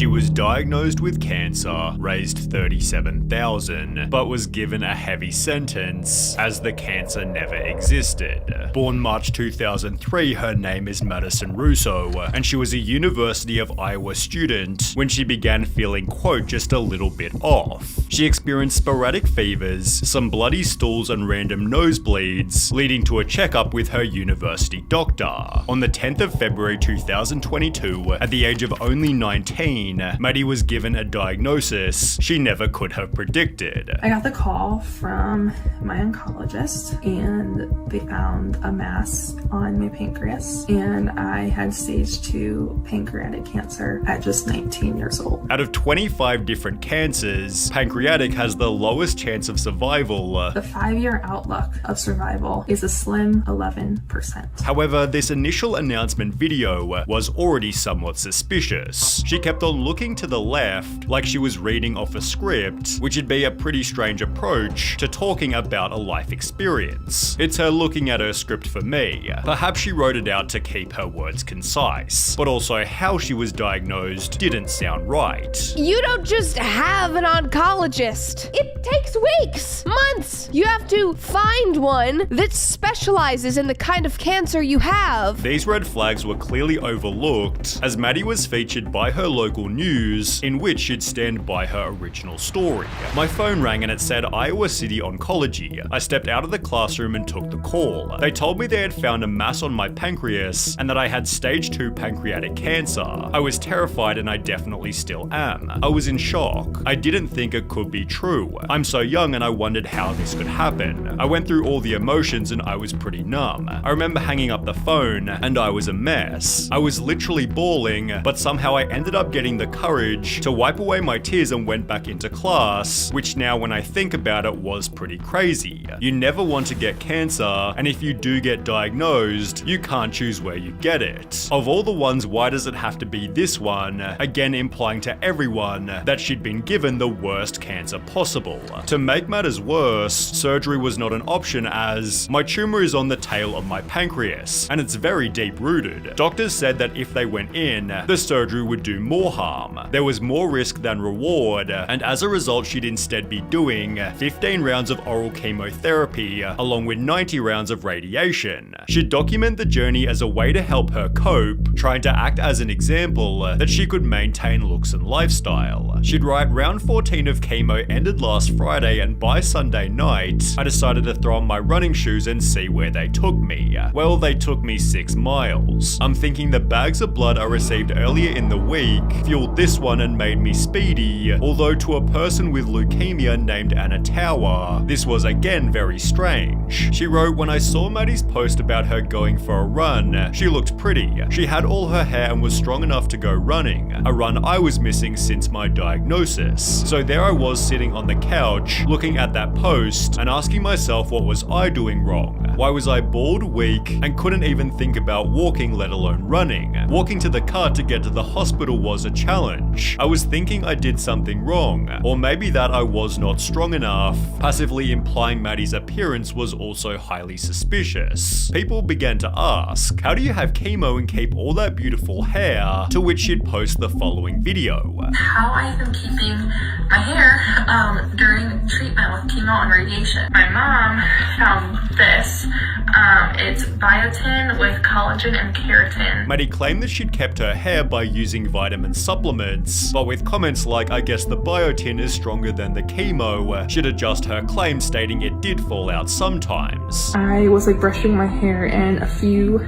She was diagnosed with cancer, raised $37,000, but was given a heavy sentence as the cancer never existed. Born March 2003, her name is Madison Russo, and she was a University of Iowa student when she began feeling, quote, just a little bit off. She experienced sporadic fevers, some bloody stools and random nosebleeds, leading to a checkup with her university doctor. On the 10th of February 2022, at the age of only 19, Maddie was given a diagnosis she never could have predicted. I got the call from my oncologist and they found a mass on my pancreas, and I had stage 2 pancreatic cancer at just 19 years old. Out of 25 different cancers, pancreatic has the lowest chance of survival. The 5-year outlook of survival is a slim 11%. However, this initial announcement video was already somewhat suspicious. She kept on looking to the left like she was reading off a script, which would be a pretty strange approach to talking about a life experience. It's her looking at her script for me. Perhaps she wrote it out to keep her words concise, but also how she was diagnosed didn't sound right. You don't just have an oncologist. It takes weeks, months. You have to find one that specializes in the kind of cancer you have. These red flags were clearly overlooked, as Maddie was featured by her local news, in which she'd stand by her original story. My phone rang and it said Iowa City Oncology. I stepped out of the classroom and took the call. They told me they had found a mass on my pancreas and that I had stage 2 pancreatic cancer. I was terrified, and I definitely still am. I was in shock. I didn't think it could be true. I'm so young and I wondered how this could happen. I went through all the emotions and I was pretty numb. I remember hanging up the phone and I was a mess. I was literally bawling, but somehow I ended up getting the courage to wipe away my tears and went back into class, which now when I think about it was pretty crazy. You never want to get cancer, and if you do get diagnosed, you can't choose where you get it. Of all the ones, why does it have to be this one? Again, implying to everyone that she'd been given the worst cancer possible. To make matters worse, surgery was not an option, as my tumor is on the tail of my pancreas, and it's very deep rooted. Doctors said that if they went in, the surgery would do more harm. There was more risk than reward, and as a result, she'd instead be doing 15 rounds of oral chemotherapy, along with 90 rounds of radiation. She'd document the journey as a way to help her cope, trying to act as an example that she could maintain looks and lifestyle. She'd write, round 14 of chemo ended last Friday, and by Sunday night, I decided to throw on my running shoes and see where they took me. Well, they took me 6 miles. I'm thinking the bags of blood I received earlier in the week fueled this one and made me speedy, although to a person with leukemia named Anna Tower, this was again very strange. She wrote, when I saw Maddie's post about her going for a run, she looked pretty. She had all her hair and was strong enough to go running, a run I was missing since my diagnosis. So there I was sitting on the couch, looking at that post and asking myself, what was I doing wrong? Why was I bald, weak, and couldn't even think about walking, let alone running? Walking to the car to get to the hospital was a challenge. I was thinking I did something wrong, or maybe that I was not strong enough, passively implying Maddie's appearance was also highly suspicious. People began to ask, how do you have chemo and keep all that beautiful hair? To which she'd post the following video. How I am keeping my hair during treatment with chemo and radiation. My mom found this. It's biotin with collagen and keratin. Maddie claimed that she'd kept her hair by using vitamin supplements, but with comments like, I guess the biotin is stronger than the chemo, she'd adjust her claim, stating it did fall out sometimes. I was brushing my hair and a few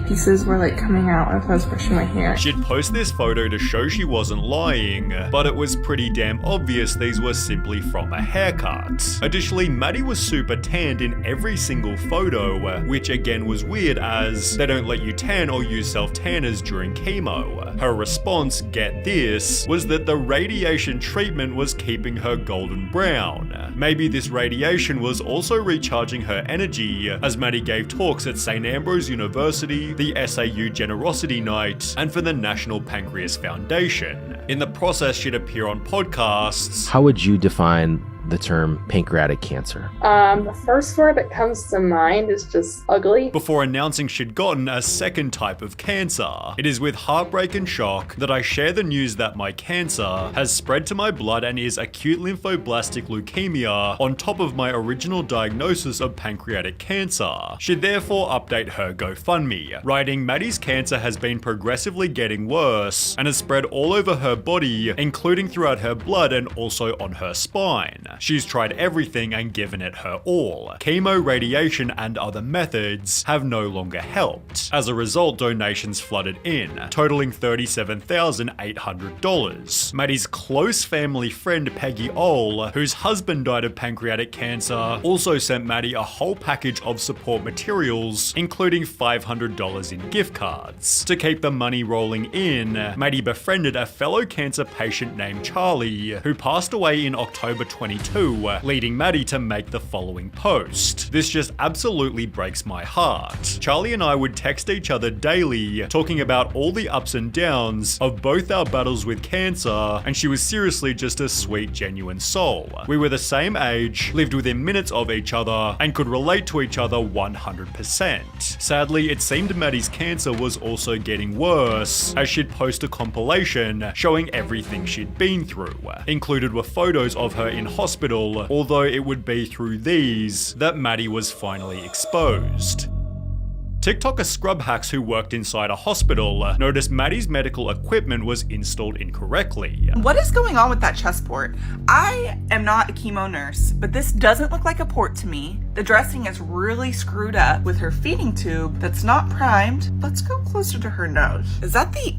pieces were coming out as I was brushing my hair. She'd post this photo to show she wasn't lying, but it was pretty damn obvious these were simply from a haircut. Additionally, Maddie was super tanned in every single photo, which again was weird as they don't let you tan or use self-tanners during chemo. Her response, get this, was that the radiation treatment was keeping her golden brown. Maybe this radiation was also recharging her energy, as Maddie gave talks at St. Ambrose University, the SAU Generosity Night, and for the National Pancreas Foundation. In the process, she'd appear on podcasts. How would you define the term pancreatic cancer? The first word that comes to mind is just ugly. Before announcing she'd gotten a second type of cancer. It is with heartbreak and shock that I share the news that my cancer has spread to my blood and is acute lymphoblastic leukemia on top of my original diagnosis of pancreatic cancer. She'd therefore update her GoFundMe, writing Maddie's cancer has been progressively getting worse and has spread all over her body, including throughout her blood and also on her spine. She's tried everything and given it her all. Chemo, radiation, and other methods have no longer helped. As a result, donations flooded in, totaling $37,800. Maddie's close family friend Peggy Ohl, whose husband died of pancreatic cancer, also sent Maddie a whole package of support materials, including $500 in gift cards. To keep the money rolling in, Maddie befriended a fellow cancer patient named Charlie, who passed away in October 22, leading Maddie to make the following post. This just absolutely breaks my heart. Charlie and I would text each other daily, talking about all the ups and downs of both our battles with cancer, and she was seriously just a sweet, genuine soul. We were the same age, lived within minutes of each other, and could relate to each other 100%. Sadly, it seemed Maddie's cancer was also getting worse, as she'd post a compilation showing everything she'd been through. Included were photos of her in hospital, although it would be through these that Maddie was finally exposed. TikToker Scrub Hacks, who worked inside a hospital, noticed Maddie's medical equipment was installed incorrectly. What is going on with that chest port? I am not a chemo nurse, but this doesn't look like a port to me. The dressing is really screwed up with her feeding tube that's not primed. Let's go closer to her nose. Is that the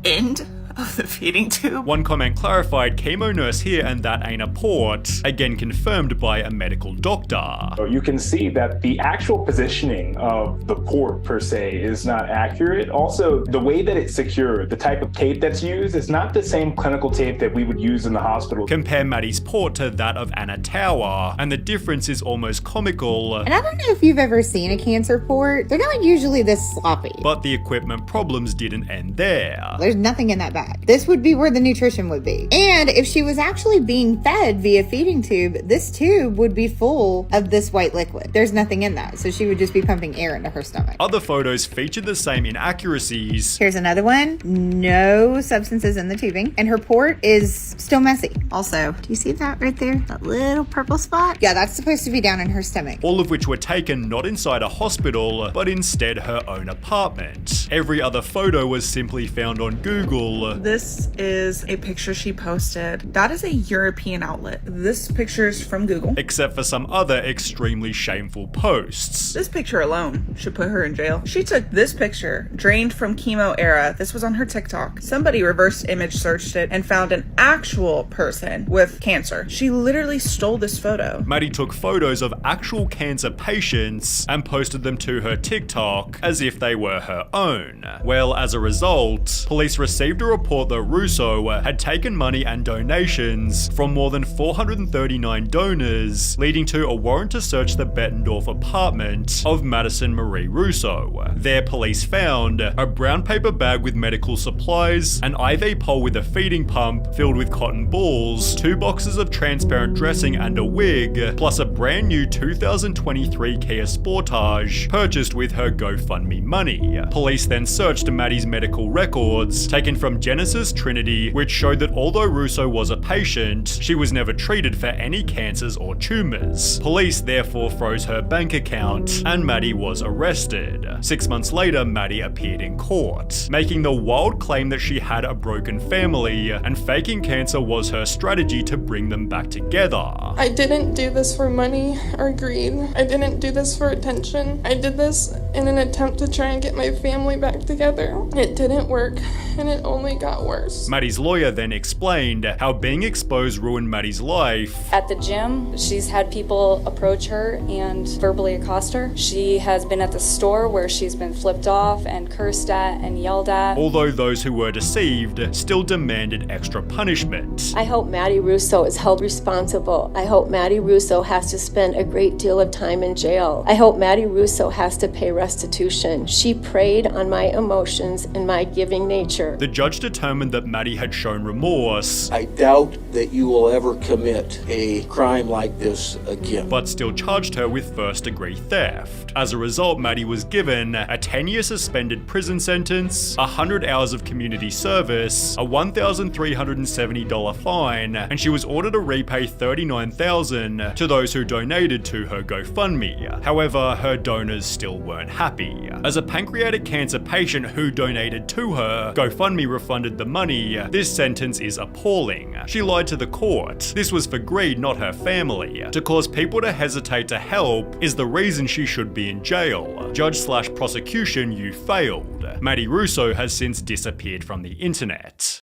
end of the feeding tube? One comment clarified, chemo nurse here and that ain't a port, again confirmed by a medical doctor. So you can see that the actual positioning of the port per se is not accurate. Also, the way that it's secured, the type of tape that's used is not the same clinical tape that we would use in the hospital. Compare Maddie's port to that of Anna Tower, and the difference is almost comical. And I don't know if you've ever seen a cancer port. They're not usually this sloppy. But the equipment problems didn't end there. There's nothing in that bag. This would be where the nutrition would be. And if she was actually being fed via feeding tube, this tube would be full of this white liquid. There's nothing in that, so she would just be pumping air into her stomach. Other photos featured the same inaccuracies. Here's another one. No substances in the tubing. And her port is still messy. Also, do you see that right there? That little purple spot? Yeah, that's supposed to be down in her stomach. All of which were taken not inside a hospital, but instead her own apartment. Every other photo was simply found on Google. This is a picture she posted. That is a European outlet. This picture is from Google. Except for some other extremely shameful posts. This picture alone should put her in jail. She took this picture, drained from chemo era. This was on her TikTok. Somebody reverse image searched it and found an actual person with cancer. She literally stole this photo. Maddie took photos of actual cancer patients and posted them to her TikTok as if they were her own. Well, as a result, police received a report that Russo had taken money and donations from more than 439 donors, leading to a warrant to search the Bettendorf apartment of Madison Marie Russo. There, police found a brown paper bag with medical supplies, an IV pole with a feeding pump filled with cotton balls, 2 boxes of transparent dressing and a wig, plus a brand new 2023 Kia Sportage purchased with her GoFundMe money. Police then searched Maddie's medical records, taken from Genesis Trinity, which showed that although Russo was a patient, she was never treated for any cancers or tumors. Police therefore froze her bank account, and Maddie was arrested. 6 months later, Maddie appeared in court, making the wild claim that she had a broken family, and faking cancer was her strategy to bring them back together. I didn't do this for money or greed. I didn't do this for attention. I did this in an attempt to try and get my family back together. It didn't work, and it only got worse. Maddie's lawyer then explained how being exposed ruined Maddie's life. At the gym, she's had people approach her and verbally accost her. She has been at the store where she's been flipped off and cursed at and yelled at. Although those who were deceived still demanded extra punishment. I hope Maddie Russo is held responsible. I hope Maddie Russo has to spend a great deal of time in jail. I hope Maddie Russo has to pay restitution. She preyed on my emotions and my giving nature. The judge determined that Maddie had shown remorse, I doubt that you will ever commit a crime like this again. but still charged her with first-degree theft. As a result, Maddie was given a 10-year suspended prison sentence, 100 hours of community service, a $1,370 fine, and she was ordered to repay $39,000 to those who donated to her GoFundMe. However, her donors still weren't happy. As a pancreatic cancer patient who donated to her, GoFundMe refunded the money. This sentence is appalling. She lied to the court. This was for greed, not her family. To cause people to hesitate to help is the reason she should be in jail. Judge/prosecution, you failed. Maddie Russo has since disappeared from the internet.